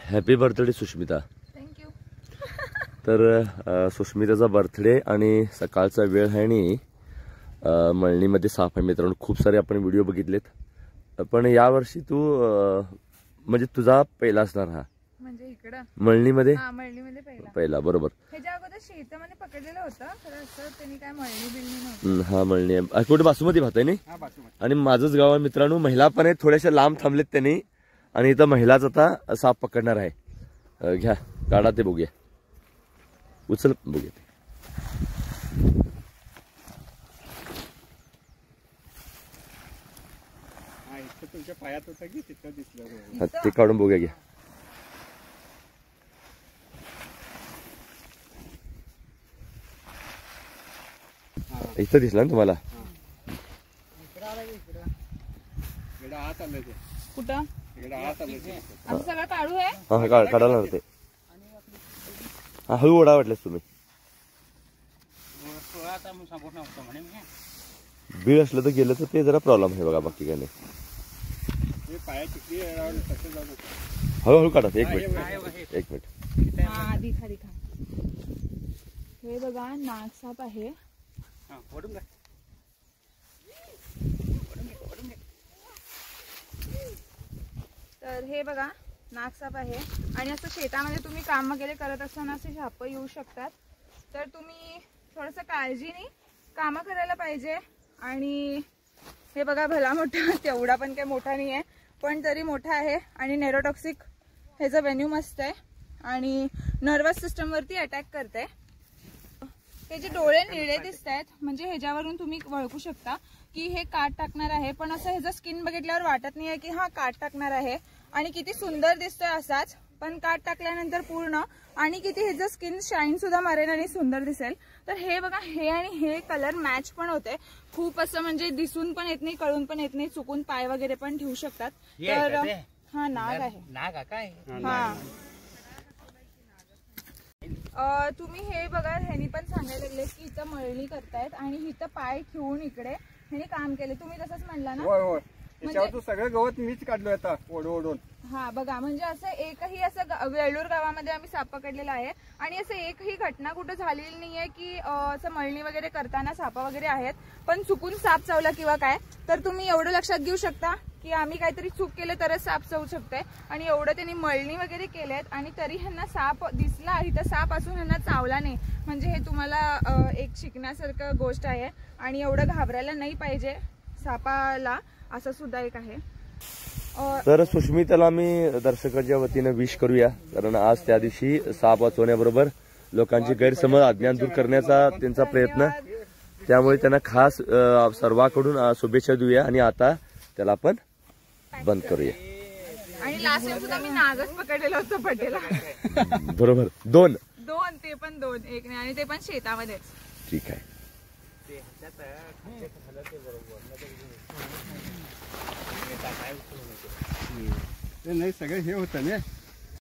Happy birthday Sushmita. Thank you. तर सुष्मिताचा birthday आणि सकाळचा वेळ आहे आणि मळणीमध्ये साफ आहे मित्रांनो. खूप सारे आपण व्हिडिओ बघितलेत, पण यावर्षी तू म्हणजे तुझा पहिला असणार हा म्हणजे इकडं मळणीमध्ये. हा मळणीमध्ये पहिला बरोबर. ह्याच्या अगोदर शेतामध्ये पकडलेलं होतं तर असं त्यांनी काय मळणी बिळणी नव्हती. हा मळणी आहे. कुठे बासुमती भात आहे नाही. आणि माझंच गाव आहे मित्रांनो. महिला पण आहे, थोड्याशा लांब थांबलेत त्यांनी आणि इथं महिलाच आता साप पकडणार आहे. घ्या काढा ते बघूया. उचल बघूया. तुमच्या पायात होता की तिथं दिसलं ते काढून बघूया. घ्या इथं दिसला ना तुम्हाला. कुठं असं सगळं काढू आहे. हा काढायला नव्हते. हा हळू ओढा वाटलेस तुम्ही. बीळ असलं तर गेलं तर ते जरा प्रॉब्लेम आहे बघा, बाकी काय नाही. हळूहळू काढा. एक मिनिट. हे बघा नागसाप आहे. तर हे बघा नागसाप आहे आणि असं शेतामध्ये तुम्ही काम वगैरे करत असताना असे साप येऊ शकतात. तर तुम्ही थोडंसं काळजीने कामं करायला पाहिजे. आणि हे बघा भला मोठा, तेवढा पण काही मोठा नाही आहे पण तरी मोठा आहे आणि नेरोटॉक्सिक ह्याचा व्हेन्यू मस्त आहे आणि नर्वस सिस्टमवरती अटॅक करते. त्याचे डोळे निळे दिसत आहेत म्हणजे ह्याच्यावरून तुम्ही ओळखू शकता की हे काट टाकणार आहे. पण असं ह्याचं स्किन बघितल्यावर वाटत नाही आहे की हा काट टाकणार आहे. आणि किती सुंदर दिसतोय असाच, पण काट टाकल्यानंतर पूर्ण आणि किती ह्याचं स्किन शाईन सुद्धा मारेल आणि सुंदर दिसेल. तर हे बघा हे आणि हे कलर मॅच पण होते खूप. असं म्हणजे दिसून पण येत नाही, कळून पण येत नाही. चुकून पाय वगैरे पण ठेवू शकतात. तर हा नाग आहे. नाग काय हा तुम्ही हे बघा ह्यांनी पण सांगायला लागले की इथं मळणी करतायत आणि इथं पाय ठेवून इकडे ह्यांनी काम केले. तुम्ही तसंच म्हणला ना. म्हणजे सगळं गवत मीच काढलो आता ओढून. हा बघा म्हणजे असं एकही असं वेळूर गावामध्ये आम्ही साप पकडलेला आहे आणि असं एकही घटना कुठं झालेली नाहीये की असं मळणी वगैरे करताना साप वगैरे आहेत पण चुकून साप चावला किंवा काय. तर तुम्ही एवढं लक्षात घेऊ शकता की आम्ही काहीतरी चूक केलं तरच साप चावू शकते. आणि एवढं त्यांनी मळणी वगैरे केलेत आणि तरी ह्यांना साप दिसला, इथं साप असून ह्यांना चावला नाही. म्हणजे हे तुम्हाला एक शिकण्यासारखं गोष्ट आहे आणि एवढं घाबरायला नाही पाहिजे सापाला, असं सुद्धा एक आहे. तर सुष्मिताला आम्ही दर्शकाच्या वतीने विश करूया, कारण आज त्या दिवशी साप वाचवण्याबरोबर लोकांचे गैरसमज अज्ञान दूर करण्याचा त्यांचा प्रयत्न, त्यामुळे त्यांना खास सर्वांकडून शुभेच्छा देऊया. आणि आता त्याला आपण बंद करूया. आणि लास्ट टाइम सुद्धा मी नागच पकडलेलं होतं पटेला. बरोबर. दोन ते पण दोन, एक नाही. आणि ते पण शेतामध्ये. ठीक आहे. नाही सगळं हे होतं ना.